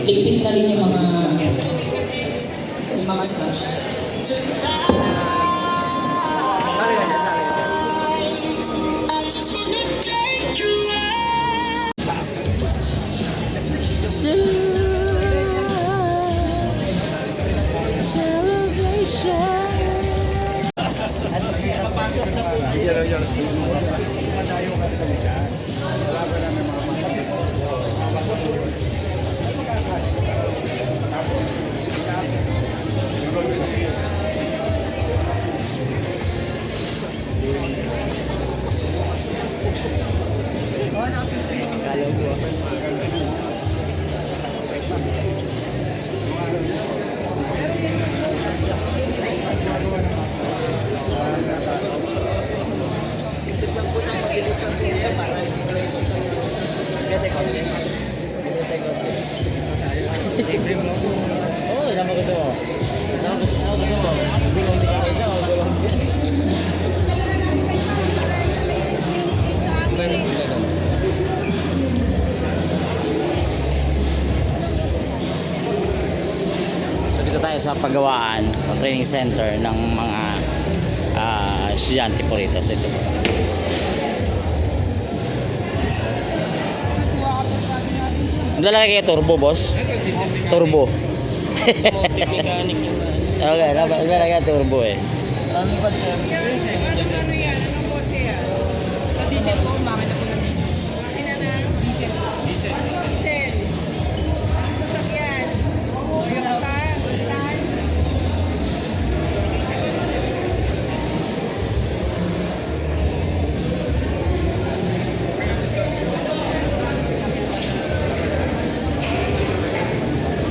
ligpit na rin yung mga slash. Oh, nama gusto mo. Nama gusto mo. Gulong di ka isa o gulong. So dito tayo sa paggawaan o training center ng mga estudyante po rito. So ito po. Lalagay kayo turbo, boss? Turbo. Okay, lalagay turbo eh. Ano yan? Anong kotse yan? Sa diesel po, makina po ng diesel. Makina ng diesel. Anong diesel? Anong sasakyan? Toyota? Nissan?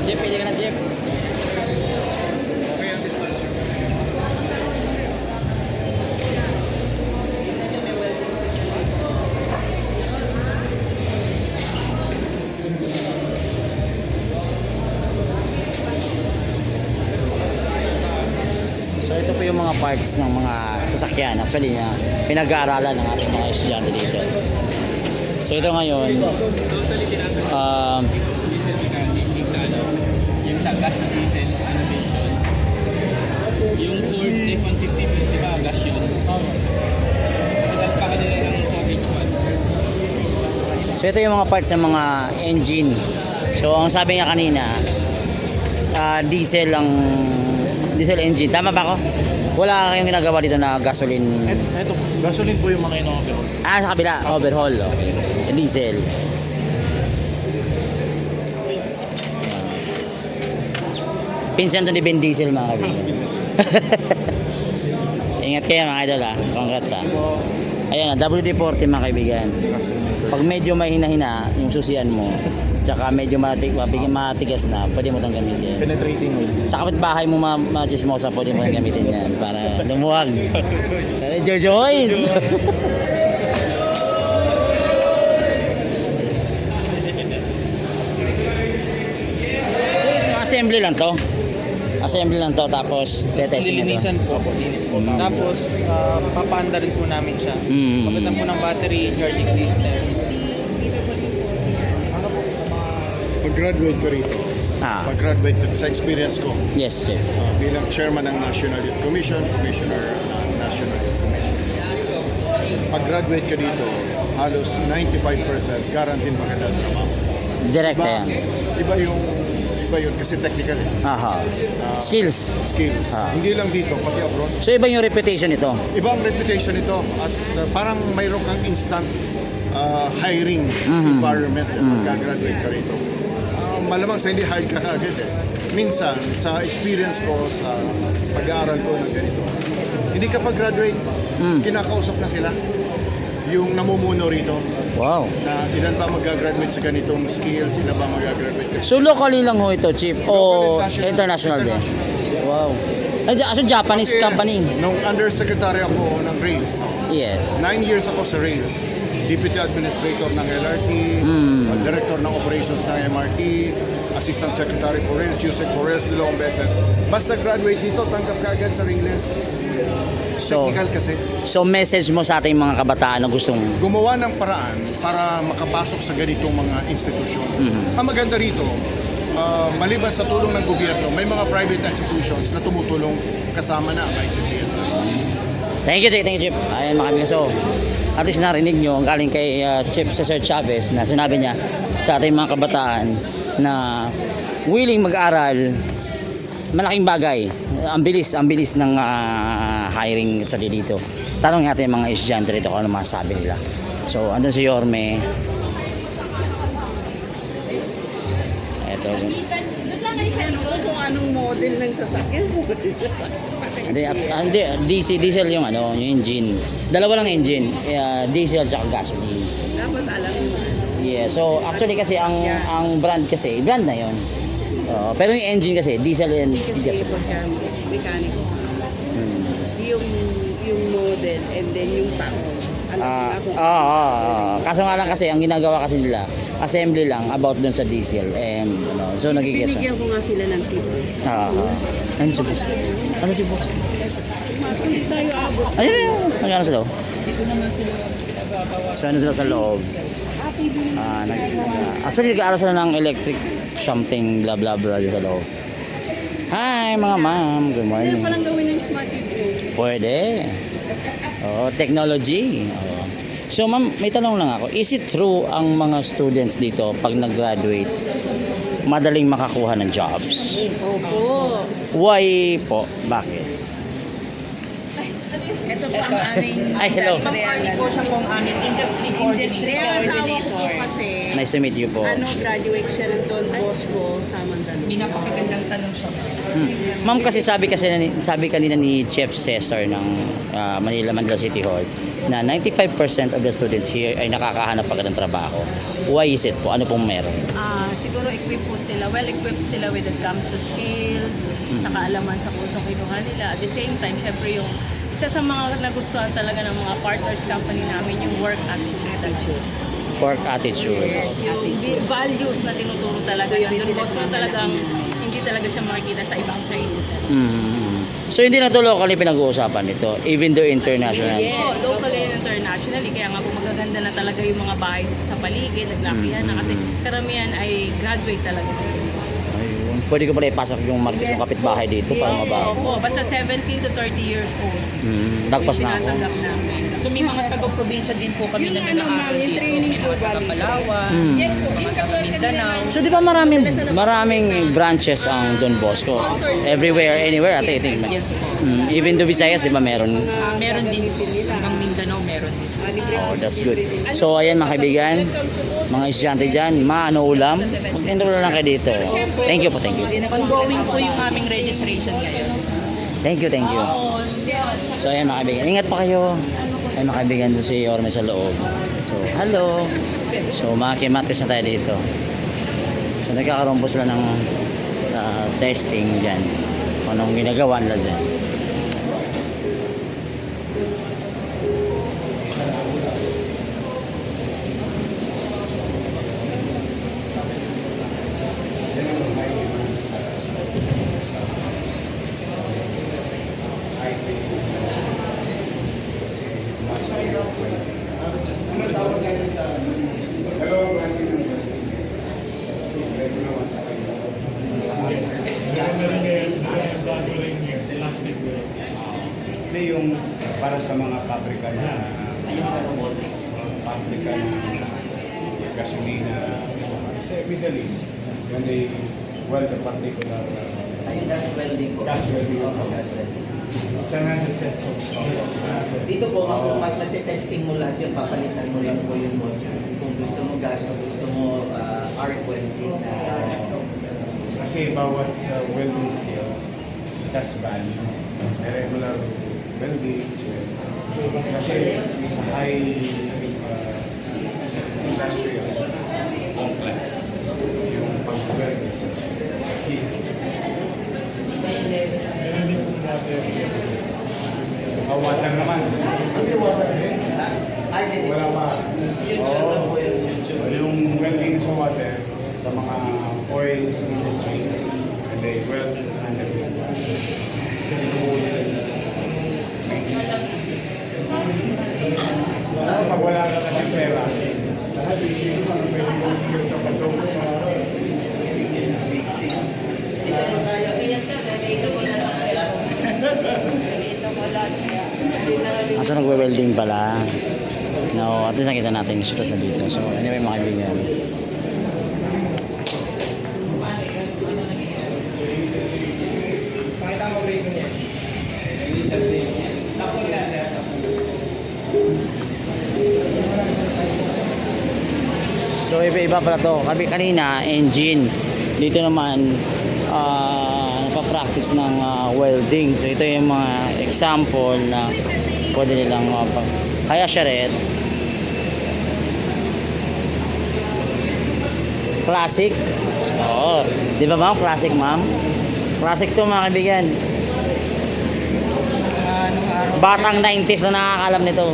Jeep, pili ka na jeep. So ito po yung mga parts ng mga sasakyan actually na pinag-aaralan ng ating mga estudyante dito. So ito ngayon yung sa gas to diesel innovation, yung Ford F-150 di ba gas yun? Kasi dalpa ka nila yung H1. So ito yung mga parts ng mga engine. So ang sabi niya kanina diesel engine. Tama ba ako? Wala kayong ginagawa dito na gasoline. Eto, gasoline po yung mga ino-overhaul. Sa kabila, overhaul. Okay. Diesel. Pinsan to ni Ben Diesel mga kaibigan. Ingat kayo mga idol ha. Congrats ha. Ayan, WD-40 mga kaibigan. Pag medyo mahina-hina yung susian mo, tsaka medyo matigas na, pwede mo itong gamitin. Penetrating oil. Sa kapitbahay mo chismosa, pwede mo itong gamitin yan para lumuwag. Jojoy! Assembly lang to. Assembly lang to tapos testing na to. Lilinisan po. Linis po. Tapos, papaanda rin po namin siya. Pagitan po ng battery, charging system. Pag-graduate ko rito. Pag-graduate ko sa experience ko Yes, sir. bilang chairman ng National Youth Commission, commissioner ng National Youth Commission. Pag-graduate ka dito, halos 95% guaranteed magandang trabaho. Direkta yan. Iba yun kasi technical eh. Aha. Skills. Skills. Hindi lang dito, pati abroad. So iba yung reputation nito. Iba ang reputation nito at parang mayroon kang instant hiring environment pagka-graduate ka rito. Malamang sa hindi hired ka agad eh. Minsan, sa experience ko sa pag-aaral ko ng ganito, hindi ka pag-graduate, kinakausap na sila yung namumuno rito. Wow. Na ilan ba mag-graduate sa ganitong skills, ilan ba mag-graduate kasi. So locally lang ho ito, Chief? O international din? Wow. So Japanese company? Nung undersecretary ako ng Rails, no? Yes. 9 years ako sa Rails. Deputy Administrator ng LRT, Director ng Operations ng MRT, Assistant Secretary for Rails, Yusek for Rails, dalawang beses. Basta graduate dito, tanggap ka agad sa Rails. Technical kasi. So message mo sa ating mga kabataan na gustong Gumawa ng paraan para makapasok sa ganitong mga institusyon. Ang maganda rito, maliban sa tulong ng gobyerno, may mga private institutions na tumutulong kasama na ang ICTSI. Thank you, Chief. Ayan mga kaibigan. So, at least narinig nyo ang galing kay Chief Cesar Chavez na sinabi niya sa ating mga kabataan na willing mag-aral, malaking bagay. Ang bilis ng hiring actually dito. Tanong natin yung mga estudyante rito kung ano masasabi nila. So, andun si Yorme. Ito. Kung anong model ng sasakyan mo. Hindi, diesel yung yung engine. Dalawa lang engine, diesel at gasoline. Dapat alam mo. Yeah, so actually kasi ang brand na 'yon. Pero yung engine kasi diesel and Kasi gasoline. pagka mekaniko, Hmm. yung model and then yung taon. Alam mo na kung Kaso nga lang kasi ang ginagawa kasi nila, assembly lang about dun sa diesel and so nagigets. binigyan ko nga sila ng tip. Ano si boss? Ano si boss? Hindi tayo abot. Ano sa loob? So ano sila sa loob? Actually nag-aaral sila ng electric something blah blah blah sa loob. Hi mga ma'am, good Kaya morning. palang gawin ng smart TV. Pwede. Technology. So ma'am, may tanong lang ako. Is it true ang mga students dito pag nag-graduate madaling makakuha ng jobs? Opo. Why po? Bakit? Ito po ang aming Ay, hello. industrial Po siya pong aming industry Industry Kaya asawa ko po coordinator. kasi, Nice to meet you po. graduate siya ng Don Bosco sa Mandaluyong. Pinapakagandang tanong siya. Ma'am, kasi sabi kanina ni Chef Cesar ng Manila City Hall na 95% of the students here ay nakakahanap agad ng trabaho. Why is it po? Ano pong meron? Siguro well-equipped sila when it comes to skills, sa kaalaman sa kursong kinuha nila. At the same time, syempre yung isa sa mga nagustuhan talaga ng mga partners company namin, yung work attitude. Work attitude. Yes, yung values na tinuturo talaga yun. Doon boss ko talagang hindi talaga siya makikita sa ibang trades. So hindi na to locally pinag-uusapan ito, even though international. Yes, locally and internationally. Kaya nga po magaganda na talaga yung mga bahay dito sa paligid, naglakihan na kasi karamihan ay graduate talaga. Ayun. Pwede ko pala ipasok yung Marcos yung kapitbahay dito para mabago. Opo, basta 17 to 30 years old. Lagpas na ako. Tinatanggap namin. So may mga taga-probinsya din po kami Yung na ano, nag-aaral ma'am, yung dito. training May po mga galing. taga-Palawan, Yes po, yung katulad Mindanao. So di ba maraming branches ang Don Bosco? Everywhere, anywhere, I think. Yes po. Even the Visayas, di ba meron? Meron din po. Hanggang Mindanao meron din. Oh, that's good. So ayan mga kaibigan, mga estudyante dyan, ano ulam? Mag-enroll lang kayo dito. Thank you po, thank you. Ongoing po yung aming registration ngayon. Thank you, thank you. So ayan mga kaibigan, ingat pa kayo. Ayan mga kaibigan, doon si Orme sa loob. So, hello. So makimatis na tayo dito. So nagkakaroon po sila ng testing dyan. Kung anong ginagawa nila dyan. Hindi yung para sa mga pabrika na gasolina sa Middle East when they weld a particular gas welding it's another set of skills. Dito po, kapag nagte-testing mo lahat yung papalitan mo lang po yung module. Kung gusto mo gas, kung gusto mo arc welding Kasi bawat welding skills has value. May regular welding. Kasi sa high industrial complex yung pag-weld is key. Water naman. Wala pa. future lang po yung future. Yung welding sa water sa mga oil industry and they weld underground. Pag wala ka kasi pera, lahat isipin mo pwede mong skills sa pasok. Kaso nagwe-welding pala. No, at least nakita natin yung screws na dito. So anyway mga kaibigan. So iba-iba pala to. Kasi kanina engine. Dito naman napapractice ng welding. So ito yung mga example na pwede nilang kaya siya rin. Classic. Oo. Di ba ma'am? Classic ma'am. Classic to mga kaibigan. Batang 90s na nakakalam nito.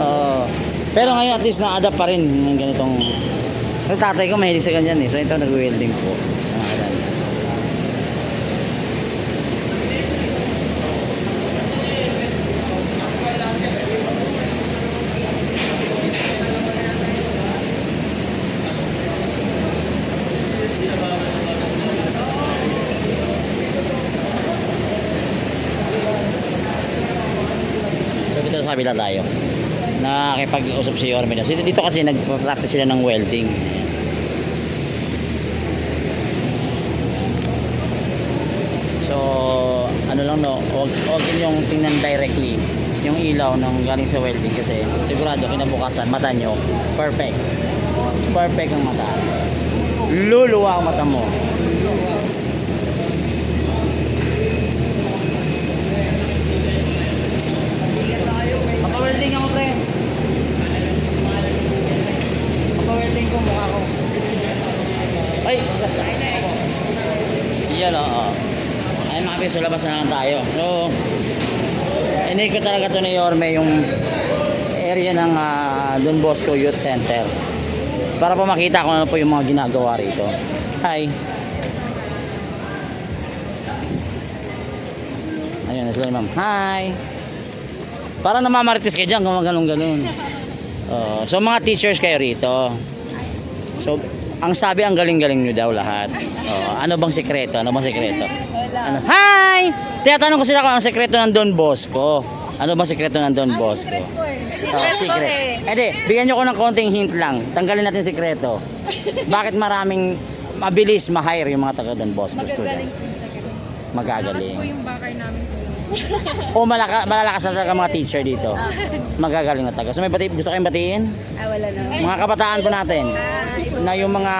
Oo. Pero ngayon at least na-adapt pa rin ng ganitong. Yung tatay ko mahilig sa ganyan eh. So ito nag-welding po. So dito sa kabila tayo. Nakakipag-usap si Yorme. So dito kasi nag-practice sila ng welding. So ano lang no, wag yung tingnan directly yung ilaw ng galing sa welding kasi sigurado kinabukasan mata nyo perfect. Perfect ang mata. Luluwa ang mata mo. Welding ako pre. Welding ko mukha ko. Ay, yan o. Ay mga piso, labas na lang tayo. So, inikot talaga ito ni Yorme yung area ng Don Bosco Youth Center. Para po makita kung ano po yung mga ginagawa rito. Hi. Ayun, sila ma'am. Hi. Para namamarites kayo dyan kung ganun-ganun. So mga teachers kayo rito. So ang sabi ang galing-galing nyo daw lahat. Ano bang sekreto? Ano bang sekreto? Ano? Hi! Tinatanong ko sila kung ang sekreto ng Don Bosco. Ano bang sekreto ng Don Bosco? Secret. Ede, bigyan nyo ko ng konting hint lang. Tanggalin natin sekreto. Bakit maraming mabilis ma-hire yung mga taga Don Bosco student? Magagaling. Ako yung backer namin. O malalakas na talaga mga teacher dito. Magagaling na taga. So may gusto kayong batiin? Wala na. Mga kabataan po natin na yung mga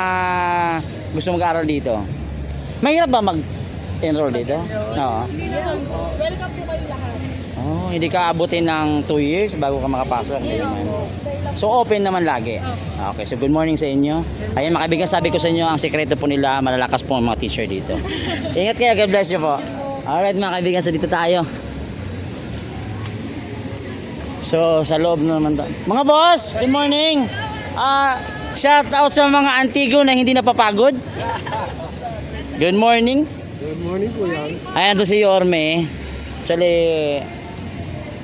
gusto mag-aaral dito. Mahirap ba mag-enroll dito? Oo. Welcome po kayo lahat. Oh, hindi ka abutin ng 2 years bago ka makapasok. So open naman lagi. Okay, so good morning sa inyo. Ayan mga kaibigan, sabi ko sa inyo ang sekreto po nila, malalakas po ang mga teacher dito. Ingat kayo, God bless you po. Alright mga kaibigan, so dito tayo. So sa loob na naman tayo. Mga boss, good morning. Shout out sa mga Antigo na hindi napapagod. Good morning. Good morning po yan. Ayan to si Yorme. Actually,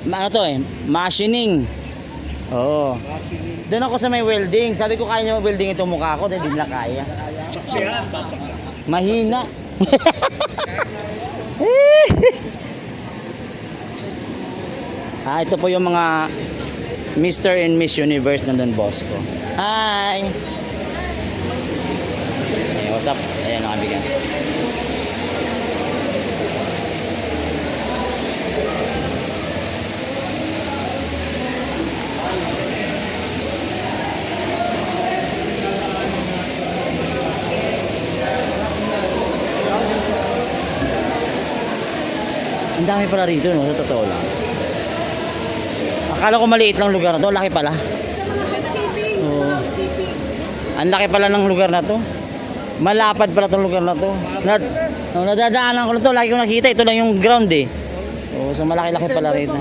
ano to machining. Oo. Doon ako sa may welding. Sabi ko kaya niyo welding itong mukha ko, hindi nila kaya. Mahina. Ito po yung mga Mr. and Miss Universe ng Don Bosco. Hi! Hey, what's up? Ayan ang kabigan. Ang dami pala rito, no? Sa totoo lang. Akala ko maliit lang lugar na to, laki pala. Oo. Ang laki pala ng lugar na to. Malapad pala tong lugar na to. Nadadaanan ko na to, lagi ko nakita. Ito lang yung ground eh. So malaki-laki pala rito.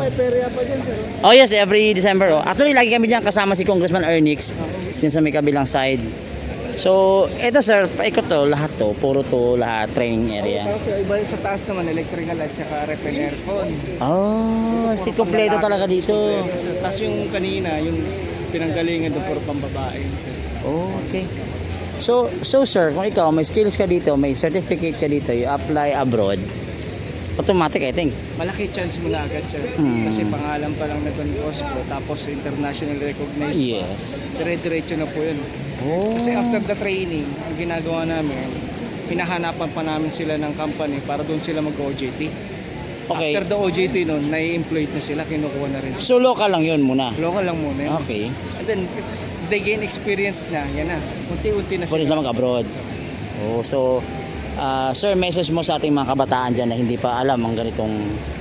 Oh yes, every December. Actually, lagi kami diyan kasama si Congressman Ernix. Din sa may kabilang side. So, ito sir, paikot to, lahat to, puro to, lahat, training area. Tapos iba sa taas naman, electrical at saka rep and aircon. Oh, si kompleto talaga dito. Tapos yung kanina, yung pinanggalingan doon puro pambabae. Okay. So sir, kung ikaw may skills ka dito, may certificate ka dito, you apply abroad, automatic I think. Malaki chance mo na agad, sir. Mm. Kasi pangalan pa lang na Don Bosco, tapos international recognized pa. Yes. Dire-diretso na po yun. Oh. Kasi after the training, ang ginagawa namin, hinahanapan pa namin sila ng company para doon sila mag-OJT. Okay. After the OJT nun, nai-employed na sila, kinukuha na rin. So local lang yun muna. Local lang muna yun. Okay. And then, if they gain experience na, yan na. Unti-unti na Pwede sila. sila mag-abroad. Oh, so sir, message mo sa ating mga kabataan dyan na hindi pa alam ang ganitong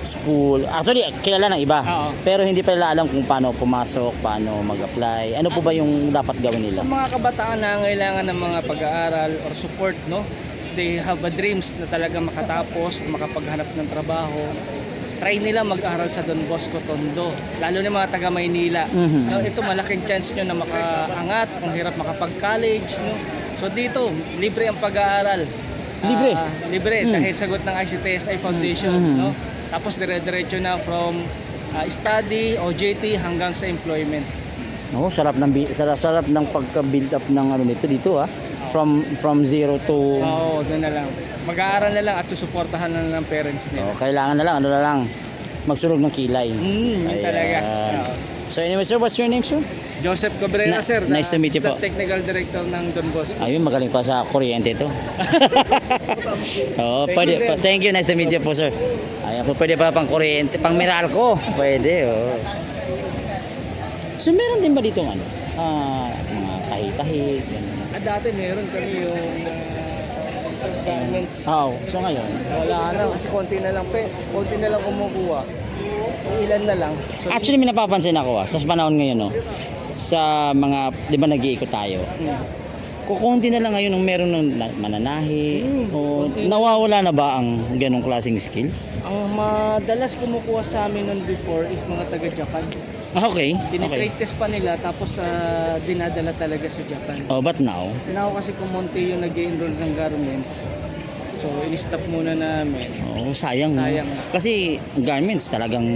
school. Actually, kilala ng iba. Oo. Pero hindi pa nila alam kung paano pumasok, paano mag-apply. Ano po ba yung dapat gawin Sa nila? mga kabataan na kailangan ng mga pag-aaral or support, no? They have a dreams na talaga makatapos, makapaghanap ng trabaho. Try nila mag-aral sa Don Bosco Tondo, lalo na mga taga Maynila. Mhm. Ito malaking chance nyo na makaangat, kung hirap makapag-college, no? So dito, libre ang pag-aaral. Libre? Libre, dahil sagot ng ICTSI Foundation, Mhm. no? Tapos dire-diretso na from study, OJT hanggang sa employment. Oh, sarap ng pagka-build up ng ano nito dito ah. From zero to Oo, doon na lang. Mag-aaral na lang at susuportahan na lang ng parents nila. kailangan na lang ano na lang magsunog ng kilay. Yun Ayan. talaga. Oo. So anyway sir, what's your name sir? Joseph Cabrera, sir. Nice to meet you po. Assistant Technical Director ng Don Bosco. Ayun, magaling pa sa kuryente ito. Oo, Thank pwede. you, sir. Thank you, nice to meet you po, sir. Ayun po, pwede pala pang kuryente, pang Meralco. Pwede, oh. So, meron din ba dito ano? Mga tahi-tahi, ganun. Dati meron kami yung garments. Oh, so ngayon? Wala na kasi konti na lang kumukuha. Ilan na lang. So, Actually, may napapansin ako sa panahon ngayon, no? Sa mga, di ba nag-iikot tayo? Kukunti na lang ngayon ang meron ng mananahi. O nawawala na ba ang ganong klaseng skills? ang madalas kumukuha sa amin nun before is mga taga-Japan. Okay. Tinitrade test pa nila tapos dinadala talaga sa Japan. Oh, but now? Now kasi kumonti yung nag-enroll ng garments. So, in-stop muna namin. Oh, sayang. no? Sayang. Kasi garments talagang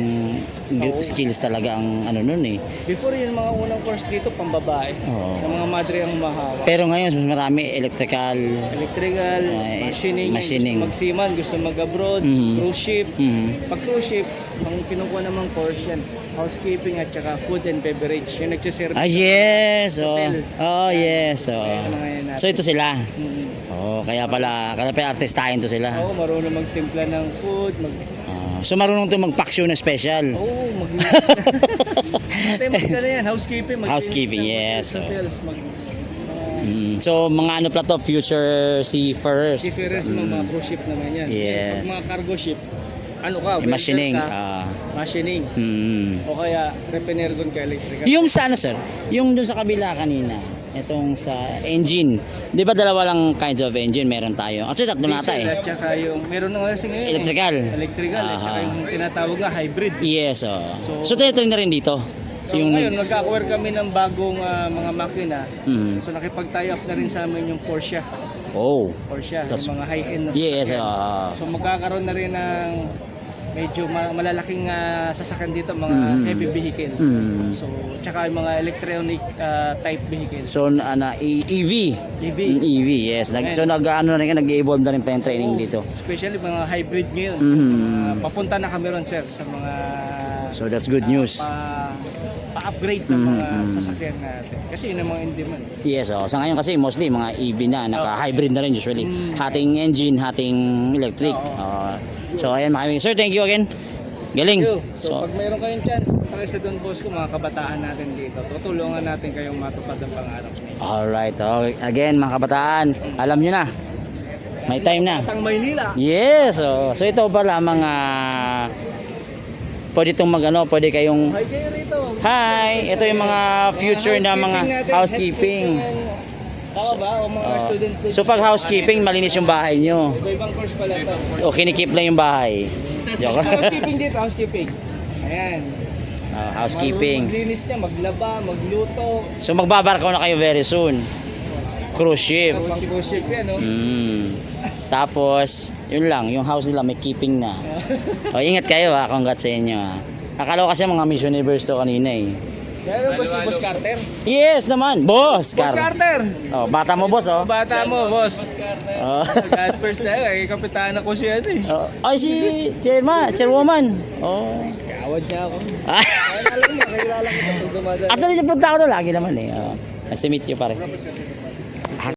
skills talaga ang ano nun eh. Before yung mga unang course dito, pambabae. Oo. Ng mga madre ang mahawak. Pero ngayon, mas marami electrical. Electrical, machining, machining. gusto magsiman, gusto mag-abroad, Mhm. cruise ship. Mhm. Pag cruise ship, ang kinukuha namang course yan, housekeeping at saka food and beverage. Yung nagsiservice. Ah, yes. Oh, Hotel. oh yes. Oh. Kaya mga yan natin. So ito sila. Mhm. Oh, kaya pala artistahin to sila. Oo, marunong magtimpla ng food, So marunong to magpaksyo na special. Oo, mag yan, housekeeping, Housekeeping, yes. Hotels, So mga ano pala to, future seafarers. seafarers, mga cruise ship naman yan. Yes. Pag mga cargo ship, ano ka, Yung machining. welder ka, machining. O kaya, repair doon ka electrical. Yung sa ano sir? Yung dun sa kabila kanina. Itong sa engine. Di ba dalawa lang kinds of engine meron tayo? Actually tatlo na ata Diesel eh. at saka yung, meron na nga kasi ngayon. Electrical. Electrical, at saka Aha. yung tinatawag na hybrid. Yes, oh. So So- tinitrain na rin dito. So ngayon, nag-acquire kami ng bagong mga makina. Mhm. So nakipag-tie up na rin sa amin yung Porsche. Oh. Porsche, That's- yung mga high-end na Yes, sasakyan. So magkakaroon na rin ng medyo malalaking sasakyan dito, mga Mhm. heavy vehicle. Mhm. So, tsaka yung mga electronic type vehicles. So EV. EV. EV, yes. So nag-ano na rin, nag-evolve na rin pa yung training Oo, dito. Especially mga hybrid ngayon. Mhm. Papunta na kami ron, sir, sa mga So that's good news. pa-upgrade ng mga Mhm. sasakyan natin. Kasi yun ang mga in demand. Yes, oh. Sa ngayon kasi mostly mga EV na, naka-hybrid na rin usually. Hating engine, hating electric. So ayan, maraming. Sir, thank you again. Galing. So, pag mayroon kayong chance, para sa Don Bosco, mga kabataan natin dito, tutulungan natin kayong matupad ang pangarap niyo. Alright, okay. Again mga kabataan, alam nyo na. May time na. Batang Maynila. Yes, oh. So ito pala mga pwede itong pwede kayong Hi kayo rito. hi, ito yung mga future na mga housekeeping. Tama ba? O mga student food. So pag housekeeping, malinis yung bahay nyo. Iba-ibang course pala ito. O kinikip lang yung bahay. Joke. Housekeeping dito, housekeeping. Ayan. Housekeeping. Maglinis niya, maglaba, magluto. So magbabarko na kayo very soon. Cruise ship. Pang cruise ship yan, no? Tapos, yun lang, yung house nila may keeping na. O ingat kayo ha, congrats sa inyo ha. Akala ko kasi mga Miss Universe to kanina eh. Meron ba si Boss Carter? Yes naman, boss. Boss Carter! Oh, bata mo, boss, oh. Bata mo, boss. Oh. God first tayo, eh. Kapitana ko siya eh. Oh. Ay, si chairwoman. Oh. Kawad niya ako. Ah. Alam mo, kakilala ko ito. Actually, napunta ako doon lagi naman eh. Nice to meet you, pare.